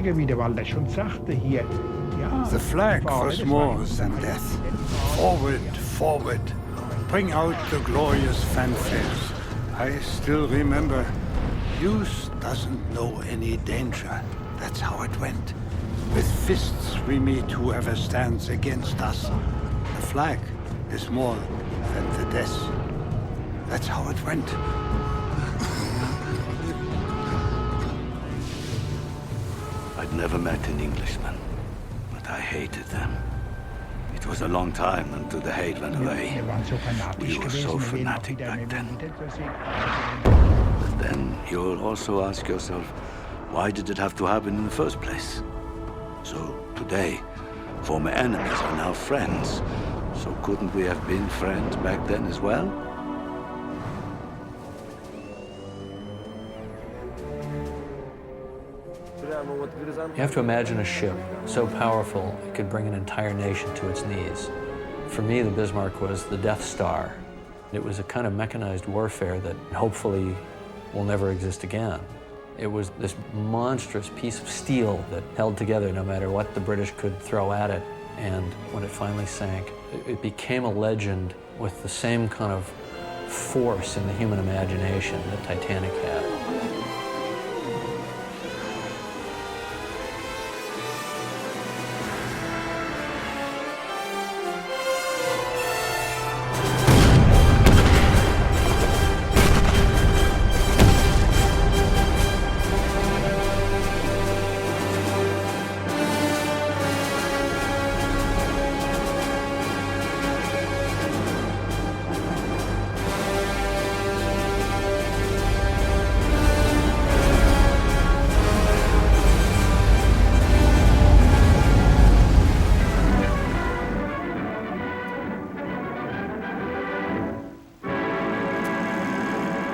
Kollege, wie der Walter schon sagte hier, ja. The flag was more than death. Forward, forward. Bring out the glorious fanfares. I still remember. Youth doesn't know any danger. That's how it went. With fists we meet whoever stands against us. The flag is more than the death. That's how it went. I'd never met an Englishman, but I hated them. It was a long time until the hate went away. We were so fanatic back then. But then you'll also ask yourself, why did it have to happen in the first place? So today, former enemies are now friends. So couldn't we have been friends back then as well? You have to imagine a ship so powerful it could bring an entire nation to its knees. For me, the Bismarck was the Death Star. It was a kind of mechanized warfare that hopefully will never exist again. It was this monstrous piece of steel that held together no matter what the British could throw at it. And when it finally sank, it became a legend with the same kind of force in the human imagination that Titanic had.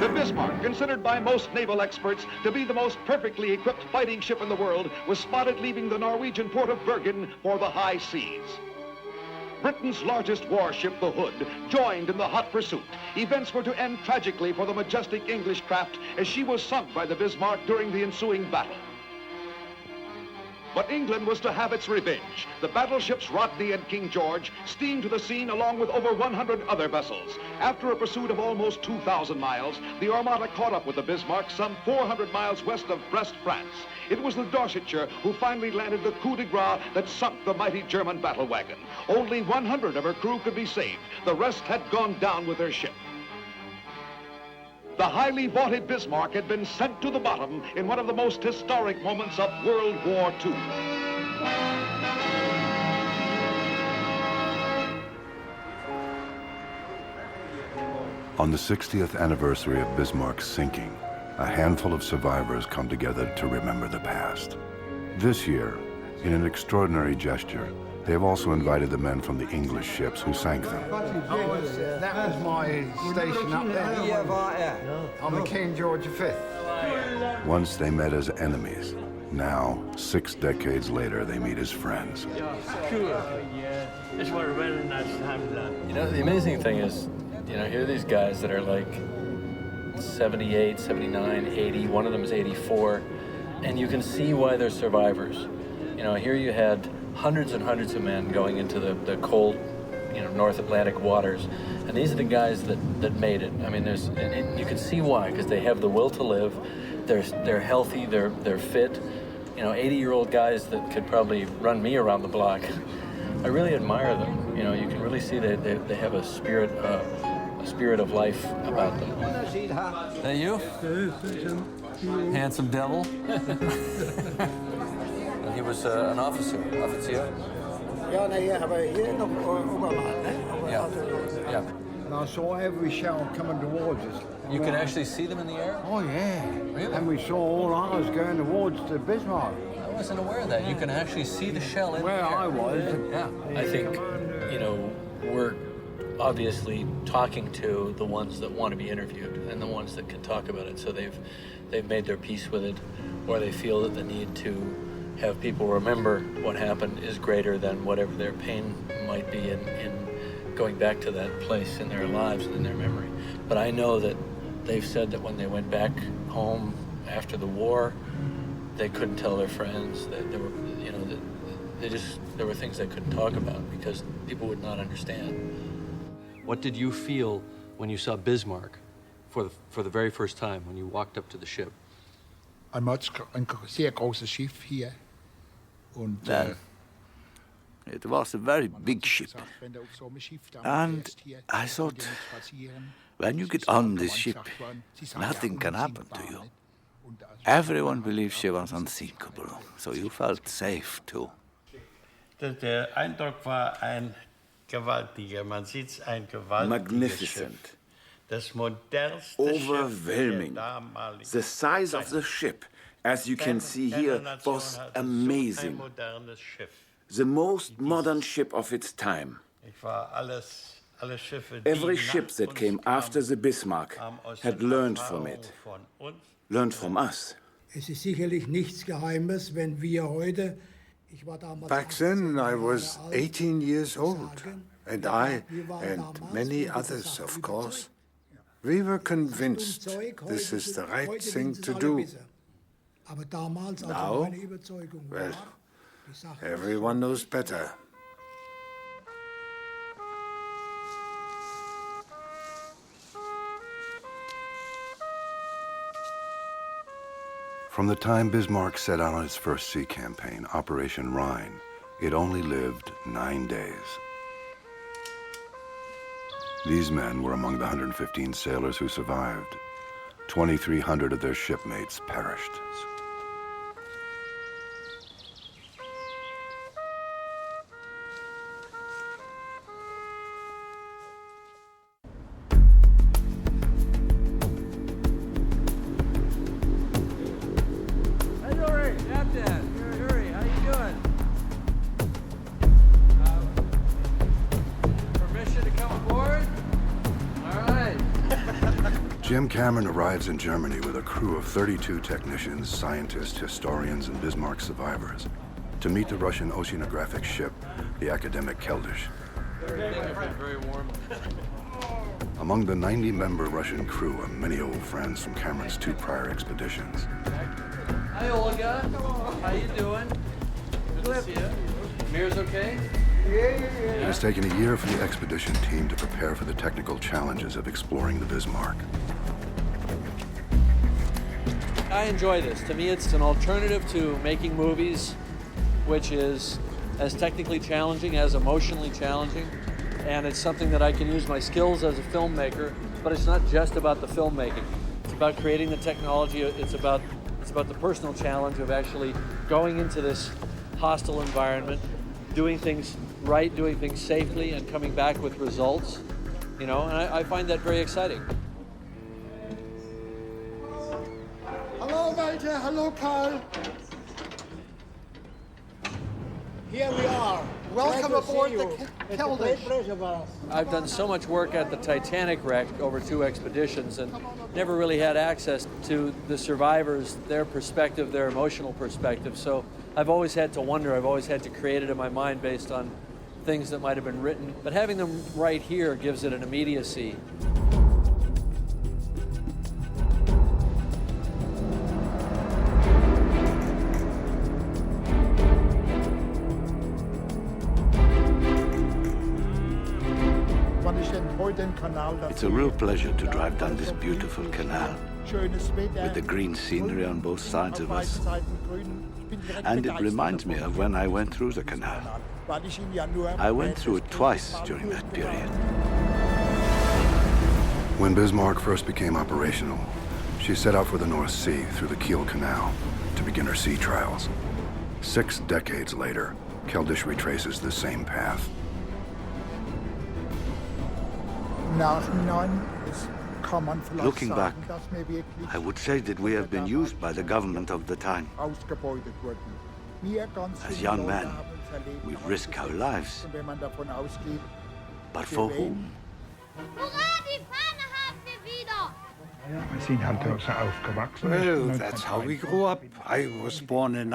The Bismarck, considered by most naval experts to be the most perfectly equipped fighting ship in the world, was spotted leaving the Norwegian port of Bergen for the high seas. Britain's largest warship, the Hood, joined in the hot pursuit. Events were to end tragically for the majestic English craft as she was sunk by the Bismarck during the ensuing battle. But England was to have its revenge. The battleships Rodney and King George steamed to the scene along with over 100 other vessels. After a pursuit of almost 2,000 miles, the Armada caught up with the Bismarck some 400 miles west of Brest, France. It was the Dorsetshire who finally landed the coup de grace that sunk the mighty German battle wagon. Only 100 of her crew could be saved. The rest had gone down with her ship. The highly vaunted Bismarck had been sent to the bottom in one of the most historic moments of World War II. On the 60th anniversary of Bismarck's sinking, a handful of survivors come together to remember the past. This year, in an extraordinary gesture, they have also invited the men from the English ships who sank them. That was my station up there. On the King George V. Once they met as enemies. Now, 6 decades later, they meet as friends. You know, the amazing thing is, here are these guys that are like 78, 79, 80, one of them is 84, and you can see why they're survivors. Here you had hundreds and hundreds of men going into the cold, North Atlantic waters, and these are the guys that made it. I mean, and you can see why, because they have the will to live. They're healthy. They're fit. 80-year-old guys that could probably run me around the block. I really admire them. You can really see that they have a spirit of life about them. Is that you? Handsome devil. He was an officer. Yeah. And I saw every shell coming towards us. You can actually see them in the air? Oh, yeah. Really? And we saw all ours going towards the Bismarck. I wasn't aware of that. You can actually see the shell in the air. Well, I was. Yeah. I think, we're obviously talking to the ones that want to be interviewed and the ones that can talk about it. So they've made their peace with it, or they feel that the need to have people remember what happened is greater than whatever their pain might be in going back to that place in their lives and in their memory. But I know that they've said that when they went back home after the war, they couldn't tell their friends. That there were, you know, there were things they couldn't talk about because people would not understand. What did you feel when you saw Bismarck for the very first time when you walked up to the ship? Ein sehr großes Schiff hier. Und, Then, it was a very big ship. And I thought, when you get on this ship, nothing can happen to you. Everyone believes she was unsinkable, so you felt safe too. Der Eindruck war ein gewaltiger, man sieht ein gewaltiges Magnificent. Schiff. Das modernste Overwhelming. The size of the ship, as you can see here, was amazing. The most modern ship of its time. Every ship that came after the Bismarck had learned from it, learned from us. Es ist sicherlich nichts Geheimes, wenn wir heute. Back then, I was 18 years old, and I, and many others, of course, we were convinced this is the right thing to do. Now, well, everyone knows better. From the time Bismarck set out on his first sea campaign, Operation Rhine, it only lived 9 days. These men were among the 115 sailors who survived. 2,300 of their shipmates perished. Jim Cameron arrives in Germany with a crew of 32 technicians, scientists, historians, and Bismarck survivors to meet the Russian oceanographic ship, the academic Keldysh. Very warm. Among the 90-member Russian crew are many old friends from Cameron's 2 prior expeditions. Hi, Olga. How you doing? Good to see you. Mir's okay? It has taken a year for the expedition team to prepare for the technical challenges of exploring the Bismarck. I enjoy this. To me, it's an alternative to making movies, which is as technically challenging as emotionally challenging. And it's something that I can use my skills as a filmmaker, but it's not just about the filmmaking. It's about creating the technology. It's about the personal challenge of actually going into this hostile environment, doing things right, doing things safely, and coming back with results. You know, and I find that very exciting. Hello, Walter. Hello, Carl. Here we are. Welcome aboard the Keldysh. I've done so much work at the Titanic wreck over 2 expeditions and never really had access to the survivors, their perspective, their emotional perspective. So I've always had to wonder, I've always had to create it in my mind based on things that might have been written. But having them right here gives it an immediacy. It's a real pleasure to drive down this beautiful canal with the green scenery on both sides of us. And it reminds me of when I went through the canal. I went through it twice during that period. When Bismarck first became operational, she set out for the North Sea through the Kiel Canal to begin her sea trials. 6 decades later, Keldysh retraces the same path. Looking back, I would say that we have been used by the government of the time. As young men, we risk our lives. But for whom? Well, that's how we grew up. I was born in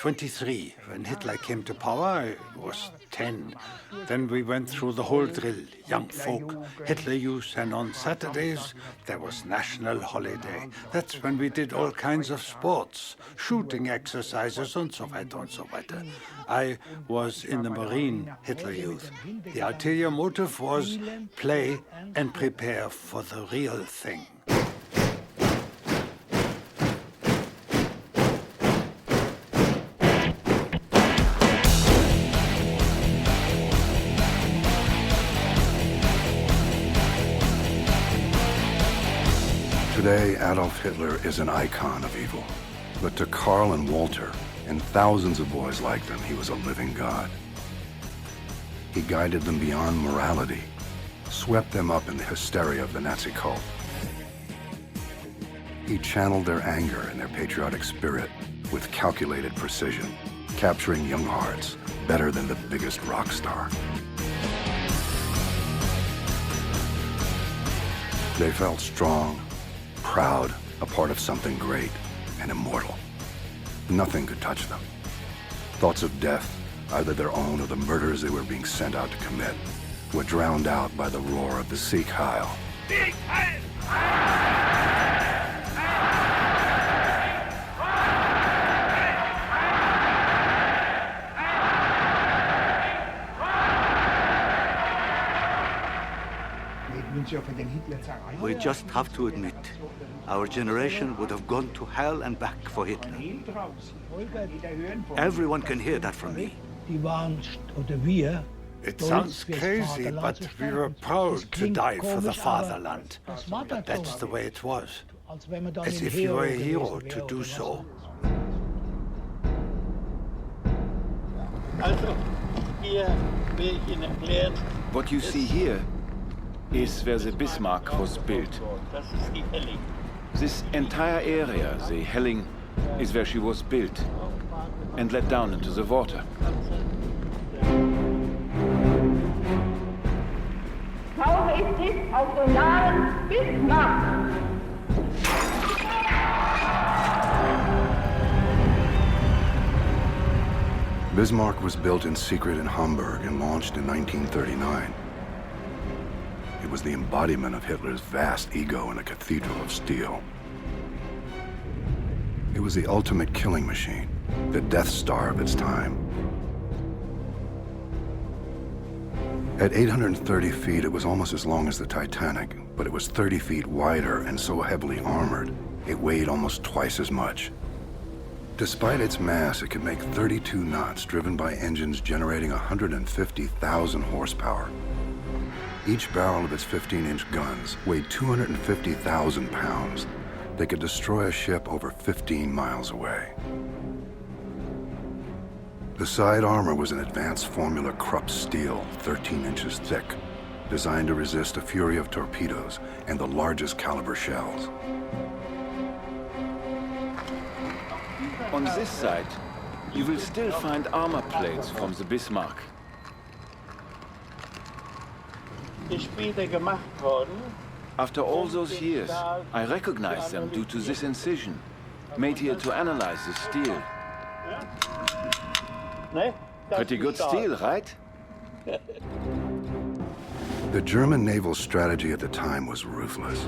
23. When Hitler came to power, I was 10. Then we went through the whole drill, young folk, Hitler Youth, and on Saturdays there was national holiday. That's when we did all kinds of sports, shooting exercises, and so weiter and so weiter. I was in the Marine Hitler Youth. The ulterior motive was play and prepare for the real thing. Today, Adolf Hitler is an icon of evil. But to Karl and Walter, and thousands of boys like them, he was a living god. He guided them beyond morality, swept them up in the hysteria of the Nazi cult. He channeled their anger and their patriotic spirit with calculated precision, capturing young hearts better than the biggest rock star. They felt strong, proud, a part of something great and immortal. Nothing could touch them. Thoughts of death, either their own or the murders they were being sent out to commit, were drowned out by the roar of the Sieg Heil. Sieg Heil! We just have to admit, our generation would have gone to hell and back for Hitler. Everyone can hear that from me. It sounds crazy, but we were proud to die for the fatherland. But that's the way it was. As if you were a hero to do so. What you see here is where the Bismark was built. This entire area, the Helling, is where she was built and let down into the water. Tauche ist dicht auf den Namen Bismarck. Bismarck was built in secret in Hamburg and launched in 1939. It was the embodiment of Hitler's vast ego in a cathedral of steel. It was the ultimate killing machine, the Death Star of its time. At 830 feet, it was almost as long as the Titanic, but it was 30 feet wider and so heavily armored, it weighed almost twice as much. Despite its mass, it could make 32 knots, driven by engines generating 150,000 horsepower. Each barrel of its 15-inch guns weighed 250,000 pounds. They could destroy a ship over 15 miles away. The side armor was an advanced formula Krupp steel, 13 inches thick, designed to resist a fury of torpedoes and the largest caliber shells. On this side, you will still find armor plates from the Bismarck. After all those years, I recognize them due to this incision, made here to analyze the steel. Pretty good steel, right? The German naval strategy at the time was ruthless.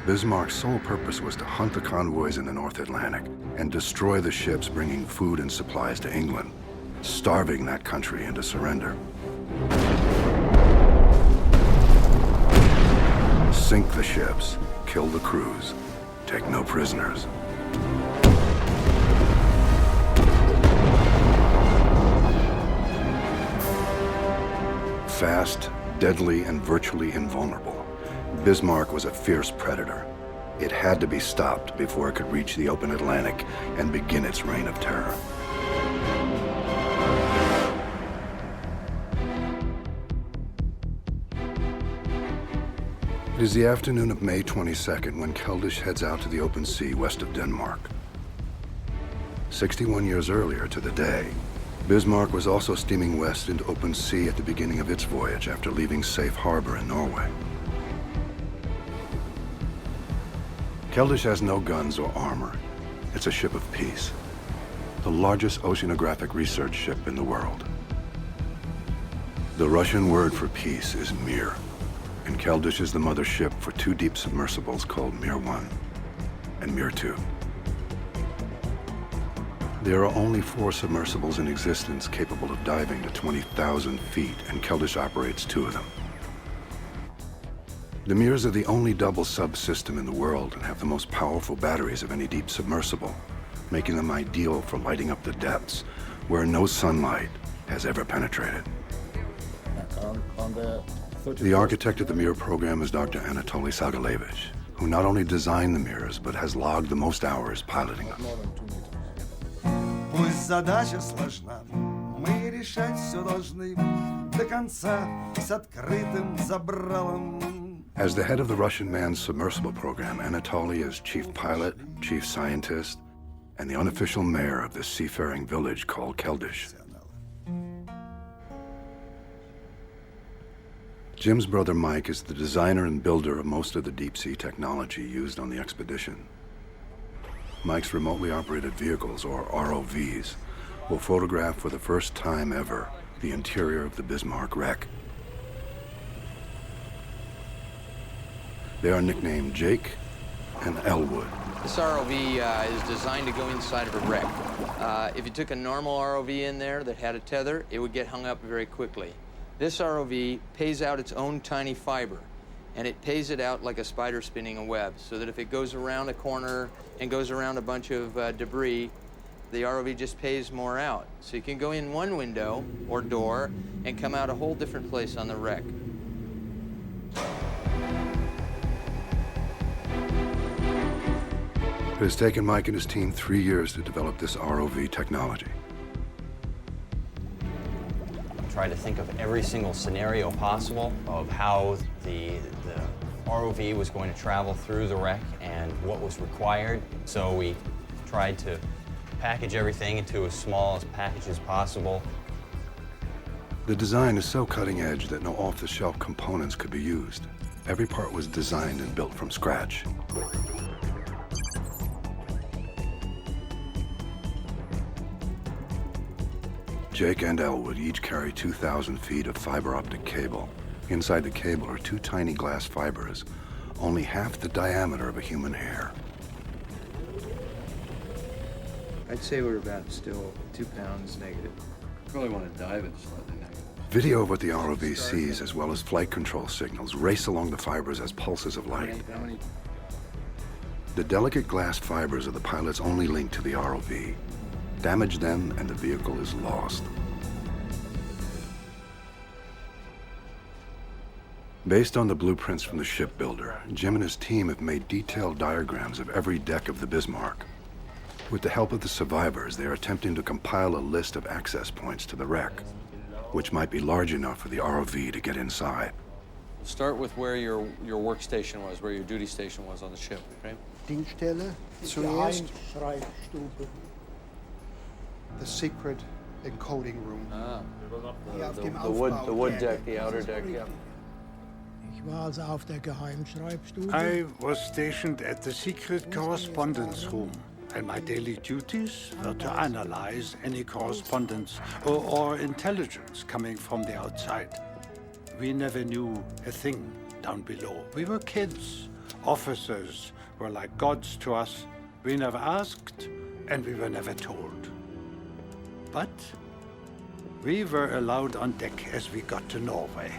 Bismarck's sole purpose was to hunt the convoys in the North Atlantic and destroy the ships bringing food and supplies to England, starving that country into surrender. Sink the ships, kill the crews, take no prisoners. Fast, deadly, and virtually invulnerable, Bismarck was a fierce predator. It had to be stopped before it could reach the open Atlantic and begin its reign of terror. It is the afternoon of May 22nd when Keldysh heads out to the open sea west of Denmark. 61 years earlier to the day, Bismarck was also steaming west into open sea at the beginning of its voyage after leaving safe harbor in Norway. Keldysh has no guns or armor. It's a ship of peace. the largest oceanographic research ship in the world. The Russian word for peace is Mir, and Keldysh is the mothership for two deep submersibles called Mir-1 and Mir-2. There are only 4 submersibles in existence capable of diving to 20,000 feet, and Keldysh operates 2 of them. The Mirs are the only double subsystem in the world and have the most powerful batteries of any deep submersible, making them ideal for lighting up the depths where no sunlight has ever penetrated. The architect of the Mir program is Dr. Anatoly Sagalevich, who not only designed the Mirs, but has logged the most hours piloting them. Пусть задача сложна, мы решать все должны до конца с открытым забралом. As the head of the Russian manned submersible program, Anatoly is chief pilot, chief scientist, and the unofficial mayor of this seafaring village called Keldysh. Jim's brother Mike is the designer and builder of most of the deep-sea technology used on the expedition. Mike's remotely operated vehicles, or ROVs, will photograph for the first time ever the interior of the Bismark wreck. They are nicknamed Jake and Elwood. This ROV is designed to go inside of a wreck. If you took a normal ROV in there that had a tether, it would get hung up very quickly. This ROV pays out its own tiny fiber, and it pays it out like a spider spinning a web, so that if it goes around a corner and goes around a bunch of debris, the ROV just pays more out. So you can go in one window or door and come out a whole different place on the wreck. It has taken Mike and his team 3 years to develop this ROV technology. Try to think of every single scenario possible of how the ROV was going to travel through the wreck and what was required. So we tried to package everything into as small a package as possible. The design is so cutting edge that no off-the-shelf components could be used. Every part was designed and built from scratch. Jake and Elwood each carry 2,000 feet of fiber optic cable. Inside the cable are 2 tiny glass fibers, only half the diameter of a human hair. I'd say we're about still 2 pounds negative. Probably want to dive it slightly negative. Video of what the ROV sees, as well as flight control signals, race along the fibers as pulses of light. The delicate glass fibers are the pilot's only link to the ROV. Damage them and the vehicle is lost. Based on the blueprints from the shipbuilder, Jim and his team have made detailed diagrams of every deck of the Bismarck. With the help of the survivors, they are attempting to compile a list of access points to the wreck, which might be large enough for the ROV to get inside. Start with where your workstation was, where your duty station was on the ship, right? Dienststelle zuerst. The secret encoding room. The wood deck, the outer deck, yeah. I was stationed at the secret correspondence room, and my daily duties were to analyze any correspondence or intelligence coming from the outside. We never knew a thing down below. We were kids. Officers were like gods to us. We never asked, and we were never told. But we were allowed on deck as we got to Norway.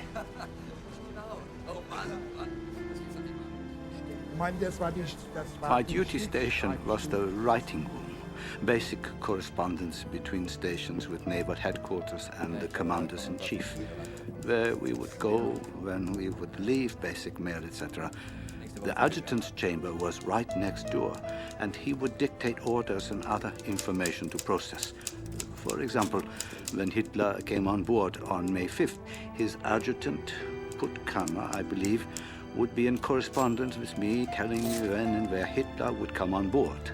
My duty station was the writing room, basic correspondence between stations with naval headquarters and the commanders-in-chief, where we would go when we would leave basic mail, etc. The adjutant's chamber was right next door, and he would dictate orders and other information to process. For example, when Hitler came on board on May 5th, his adjutant, Puttkammer, I believe, would be in correspondence with me, telling me when and where Hitler would come on board.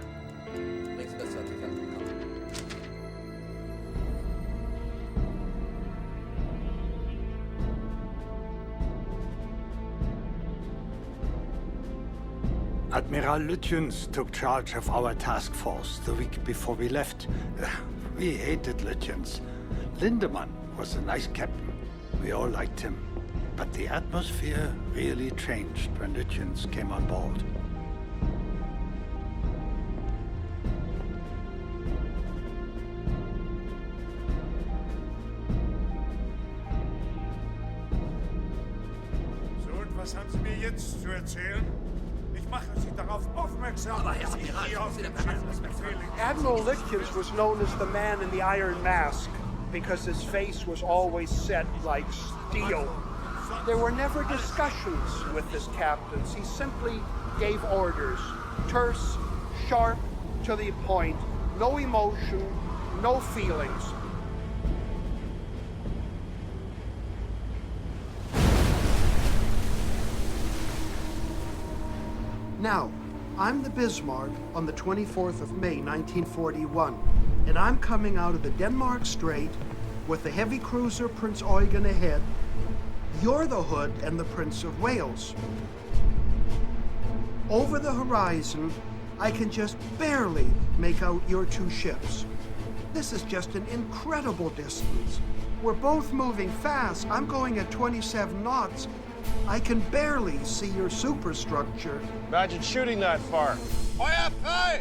Admiral Lütjens took charge of our task force the week before we left. We hated Lütjens. Lindemann was a nice captain. We all liked him. But the atmosphere really changed when Lütjens came on board. So, und was haben Sie mir jetzt zu erzählen? Ich mache Sie darauf aufmerksam, dass ich hier auf dem Schiff befehlige. Admiral Lütjens was known as the man in the iron mask because his face was always set like steel. There were never discussions with his captains. He simply gave orders. Terse, sharp, to the point. No emotion, no feelings. Now, I'm the Bismarck on the 24th of May, 1941, and I'm coming out of the Denmark Strait with the heavy cruiser Prince Eugen ahead. You're the Hood and the Prince of Wales. Over the horizon, I can just barely make out your two ships. This is just an incredible distance. We're both moving fast. I'm going at 27 knots. I can barely see your superstructure. Imagine shooting that far. Feuer frei!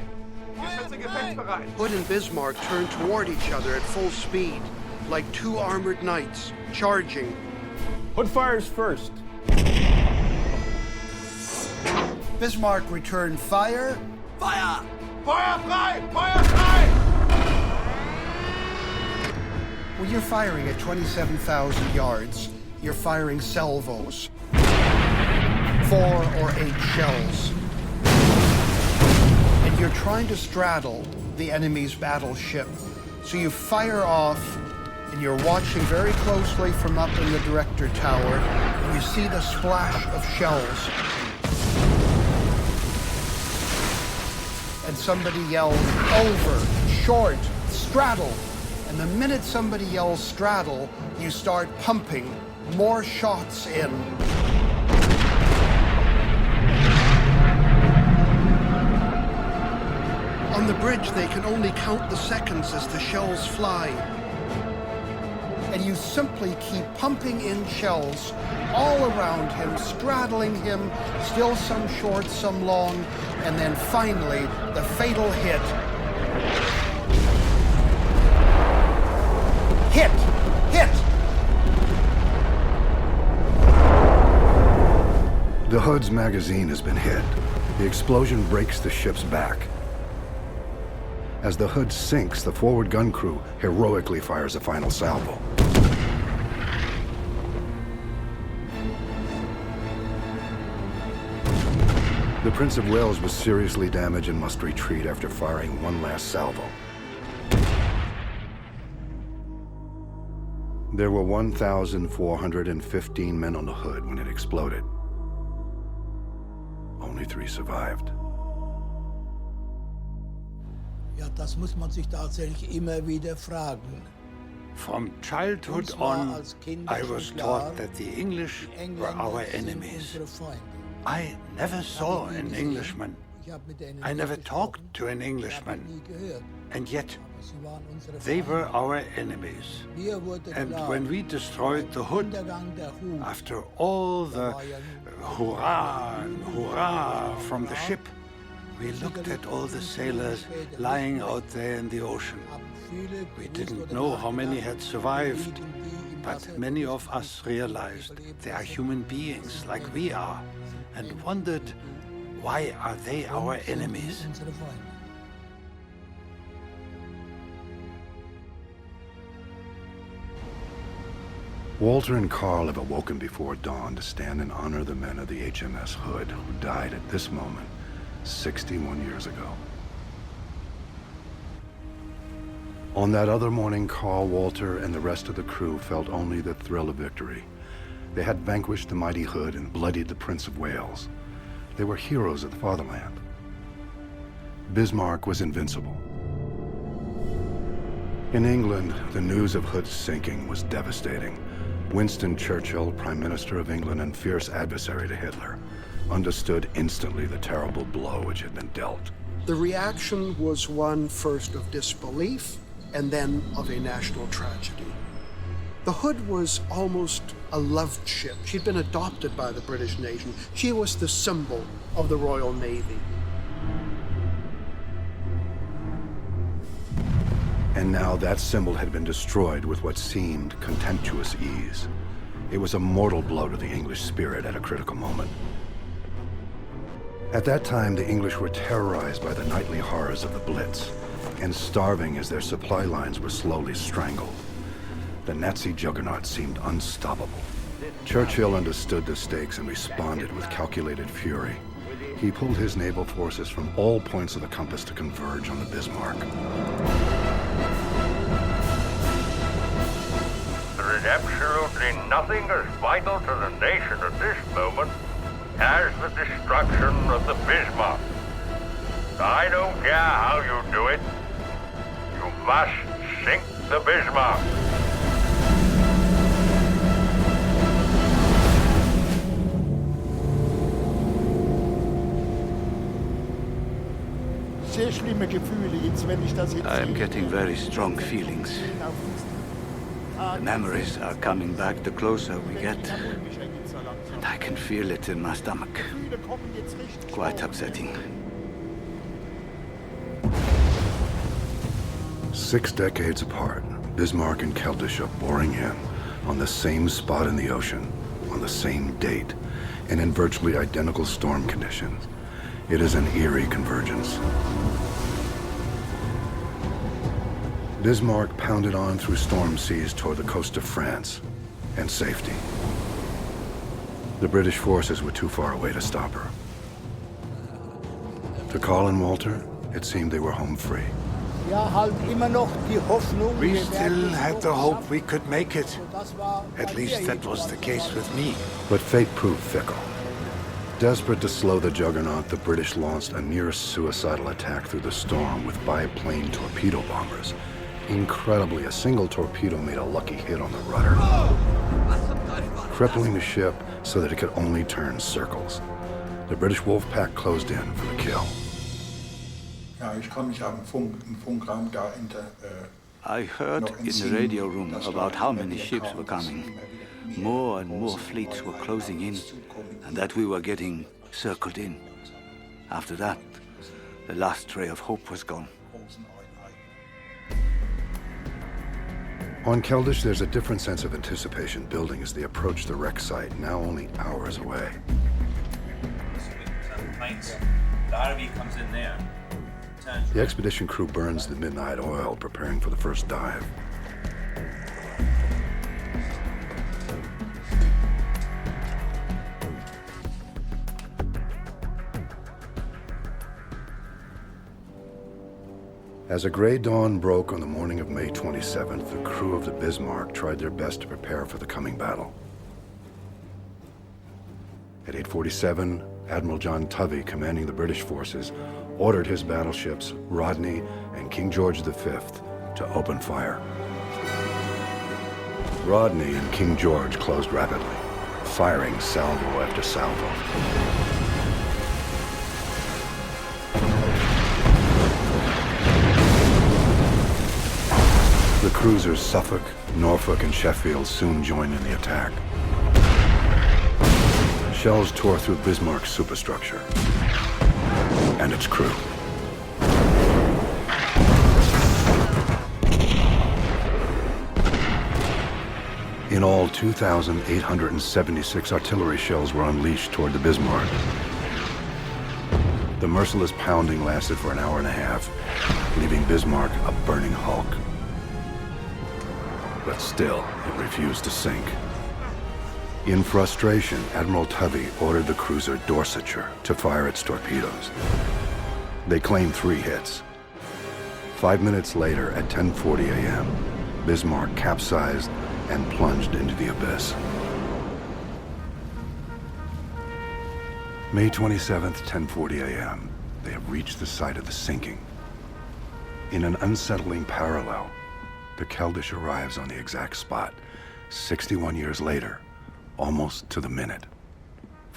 Hood and Bismarck turned toward each other at full speed, like two armored knights, charging. Hood fires first. Bismarck returned fire. Feuer! Feuer frei! Feuer frei! When you're firing at 27,000 yards, you're firing salvos. 4 or 8 shells. And you're trying to straddle the enemy's battleship. So you fire off, and you're watching very closely from up in the director tower, and you see the splash of shells. And somebody yells, over, short, straddle. And the minute somebody yells straddle, you start pumping more shots in. On the bridge, they can only count the seconds as the shells fly. And you simply keep pumping in shells all around him, straddling him, still some short, some long, and then finally, the fatal hit. Hit! Hit! The Hood's magazine has been hit. The explosion breaks the ship's back. As the Hood sinks, the forward gun crew heroically fires a final salvo. The Prince of Wales was seriously damaged and must retreat after firing one last salvo. There were 1,415 men on the Hood when it exploded. Only 3 survived. Ja, das muss man sich tatsächlich immer wieder fragen. From childhood on, I was taught that the English were our enemies. I never saw an Englishman. I never talked to an Englishman. And yet, they were our enemies. And when we destroyed the Hood, after all the hurrah and hurrah from the ship, we looked at all the sailors lying out there in the ocean. We didn't know how many had survived, but many of us realized they are human beings like we are, and wondered, why are they our enemies? Walter and Carl have awoken before dawn to stand and honor the men of the HMS Hood who died at this moment 61 years ago. On that other morning, Carl, Walter, and the rest of the crew felt only the thrill of victory. They had vanquished the mighty Hood and bloodied the Prince of Wales. They were heroes of the fatherland. Bismarck was invincible. In England, the news of Hood's sinking was devastating. Winston Churchill, Prime Minister of England and fierce adversary to Hitler, understood instantly the terrible blow which had been dealt. The reaction was one first of disbelief and then of a national tragedy. The Hood was almost a loved ship. She'd been adopted by the British nation. She was the symbol of the Royal Navy. And now that symbol had been destroyed with what seemed contemptuous ease. It was a mortal blow to the English spirit at a critical moment. At that time, the English were terrorized by the nightly horrors of the Blitz, and starving as their supply lines were slowly strangled. The Nazi juggernaut seemed unstoppable. Churchill understood the stakes and responded with calculated fury. He pulled his naval forces from all points of the compass to converge on the Bismarck. There is absolutely nothing as vital to the nation at this moment as the destruction of the Bismarck. I don't care how you do it. You must sink the Bismarck. I am getting very strong feelings. The memories are coming back the closer we get. And I can feel it in my stomach. Quite upsetting. 6 decades apart, Bismarck and Keldysh are boring in on the same spot in the ocean, on the same date, and in virtually identical storm conditions. It is an eerie convergence. Bismarck pounded on through storm seas toward the coast of France and safety. The British forces were too far away to stop her. To Carl and Walter, it seemed they were home free. We still had the hope we could make it. At least that was the case with me. But fate proved fickle. Desperate to slow the juggernaut, the British launched a near-suicidal attack through the storm with biplane torpedo bombers. Incredibly, a single torpedo made a lucky hit on the rudder, crippling the ship so that it could only turn circles. The British wolf pack closed in for the kill. I heard in the radio room about how many ships were coming. More and more fleets were closing in, and that we were getting circled in. After that, the last ray of hope was gone. On Keldysh, there's a different sense of anticipation building as they approach the wreck site, now only hours away. The RV comes in there. The expedition crew burns the midnight oil, preparing for the first dive. As a gray dawn broke on the morning of May 27th, the crew of the Bismarck tried their best to prepare for the coming battle. At 8:47, Admiral John Tovey, commanding the British forces, ordered his battleships, Rodney and King George V, to open fire. Rodney and King George closed rapidly, firing salvo after salvo. The cruisers Suffolk, Norfolk, and Sheffield soon joined in the attack. Shells tore through Bismarck's superstructure and its crew. In all, 2,876 artillery shells were unleashed toward the Bismarck. The merciless pounding lasted for an hour and a half, leaving Bismarck a burning hulk. But still, it refused to sink. In frustration, Admiral Tovey ordered the cruiser Dorsetshire to fire its torpedoes. They claimed 3 hits. 5 minutes later, at 10:40 a.m., Bismarck capsized and plunged into the abyss. May 27th, 10:40 a.m., they have reached the site of the sinking. In an unsettling parallel, the Keldysh arrives on the exact spot, 61 years later, almost to the minute.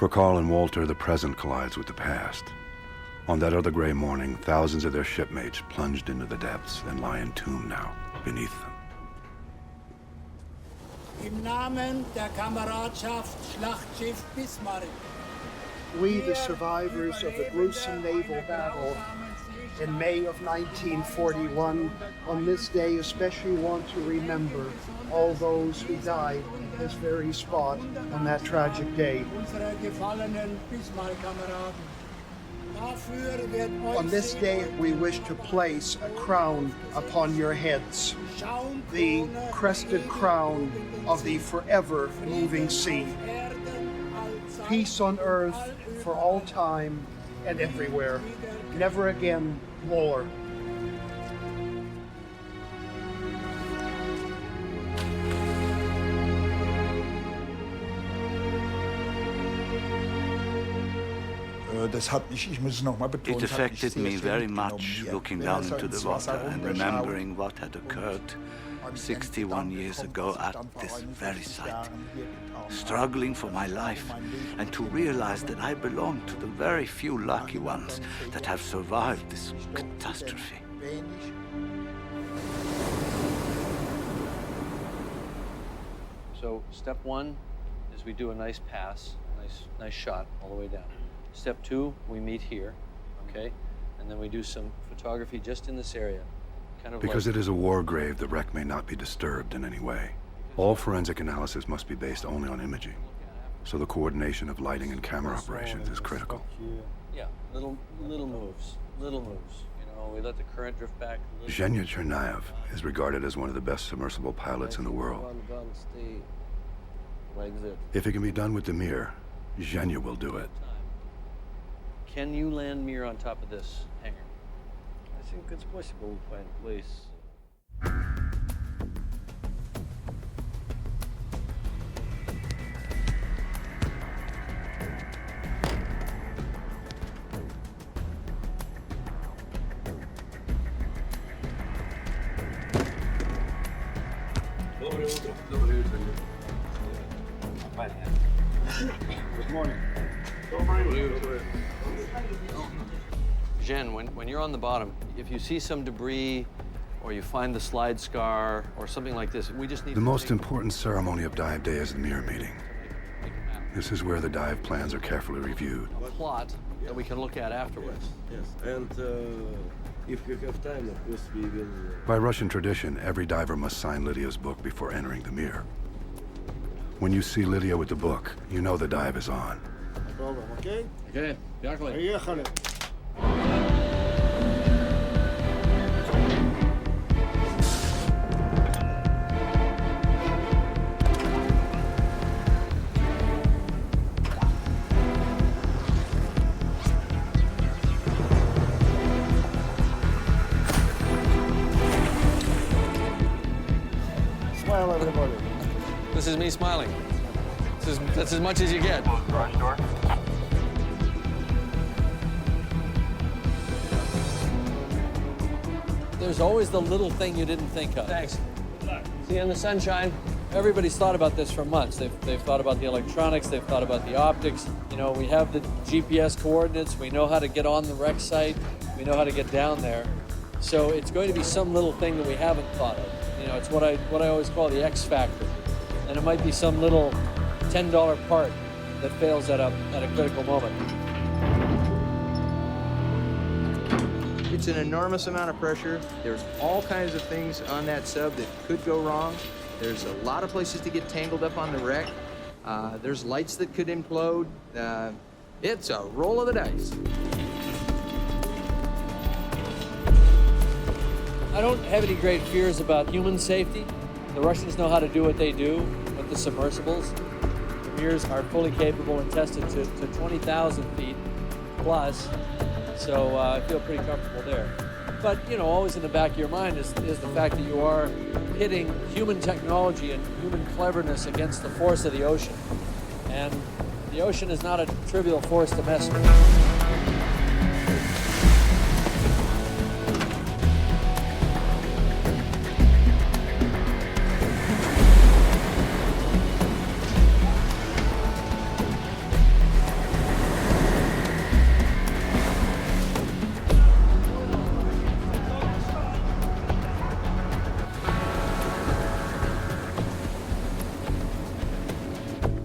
For Carl and Walter, the present collides with the past. On that other gray morning, thousands of their shipmates plunged into the depths and lie entombed now beneath them. Im Namen der Kameradschaft Schlachtschiff Bismarck. We, the survivors of the gruesome naval battle in May of 1941, on this day especially want to remember all those who died in this very spot on that tragic day. On this day, we wish to place a crown upon your heads, the crested crown of the forever moving sea. Peace on earth for all time and everywhere. Never again war. It affected me very much looking down into the water and remembering what had occurred 61 years ago at this very site. Struggling for my life and to realize that I belong to the very few lucky ones that have survived this catastrophe. So step one is we do a nice pass, nice shot all the way down. Step two, we meet here, okay? And then we do some photography just in this area. Because it is a war grave, the wreck may not be disturbed in any way. All forensic analysis must be based only on imaging. So the coordination of lighting and camera operations is critical. Yeah, little moves. You know, we let the current drift back. Zhenya Chernaev is regarded as one of the best submersible pilots in the world. If it can be done with the Mir, Zhenya will do it. Can you land Mir on top of this hangar? I think it's possible to find a place. Good morning. Jen, when you're on the bottom, if you see some debris or you find the slide scar or something like this, we just need The most important ceremony of dive day is the Mir meeting. This is where the dive plans are carefully reviewed. a plot that we can look at afterwards. Yes, and if you have time, of course, we will... By Russian tradition, every diver must sign Lydia's book before entering the Mir. When you see Lydia with the book, you know the dive is on. No problem, okay? Okay, дякую. Поехали. Smile, everybody. This is me smiling. That's as much as you get. There's always the little thing you didn't think of. Thanks. See you in the sunshine. Everybody's thought about this for months. They've thought about the electronics, they've thought about the optics. You know, we have the GPS coordinates, we know how to get on the wreck site, we know how to get down there. So it's going to be some little thing that we haven't thought of. You know, it's what I always call the X factor. And it might be some little $10 part that fails at a critical moment. It's an enormous amount of pressure. There's all kinds of things on that sub that could go wrong. There's a lot of places to get tangled up on the wreck. There's lights that could implode. It's a roll of the dice. I don't have any great fears about human safety. The Russians know how to do what they do with the submersibles. The Mirs are fully capable and tested to 20,000 feet plus, so I feel pretty comfortable there. But, you know, always in the back of your mind is the fact that you are pitting human technology and human cleverness against the force of the ocean. And the ocean is not a trivial force to mess with.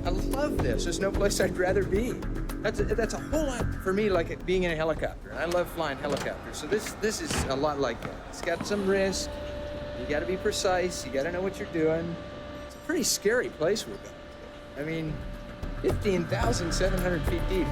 I love this. There's no place I'd rather be. That's a whole lot for me like being in a helicopter. And I love flying helicopters. So this is a lot like that. It's got some risk. You got to be precise. You got to know what you're doing. It's a pretty scary place we're going to. I mean, 15,700 feet deep.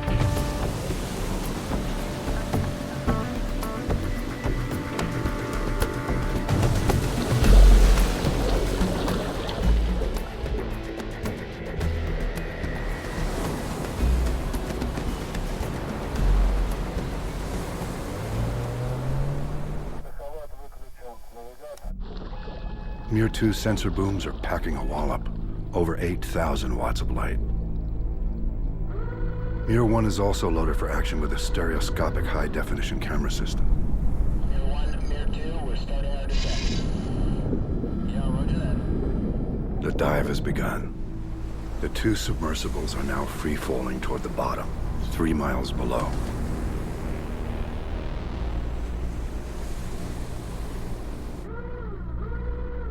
Mir 2 sensor booms are packing a wallop, over 8,000 watts of light. Mir 1 is also loaded for action with a stereoscopic high-definition camera system. Mir 1, Mir 2, we're starting our descent. Yeah, roger that. The dive has begun. The 2 submersibles are now free-falling toward the bottom, 3 miles below.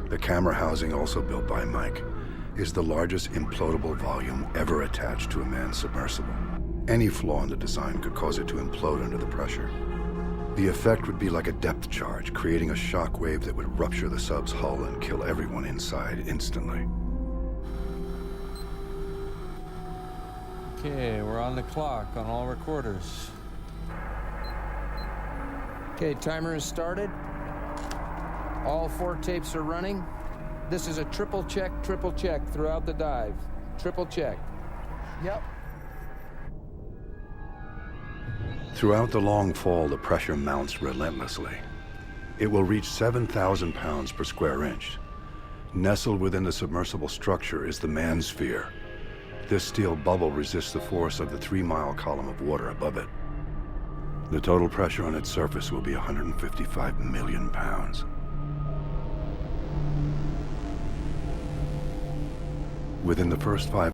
The camera housing, also built by Mike, is the largest implodable volume ever attached to a manned submersible. Any flaw in the design could cause it to implode under the pressure. The effect would be like a depth charge, creating a shock wave that would rupture the sub's hull and kill everyone inside instantly. Okay, we're on the clock on all recorders. Okay, timer is started. All 4 tapes are running. This is a triple check throughout the dive. Triple check. Yep. Throughout the long fall, the pressure mounts relentlessly. It will reach 7,000 pounds per square inch. Nestled within the submersible structure is the manosphere. This steel bubble resists the force of the 3-mile column of water above it. The total pressure on its surface will be 155 million pounds. Within the first 5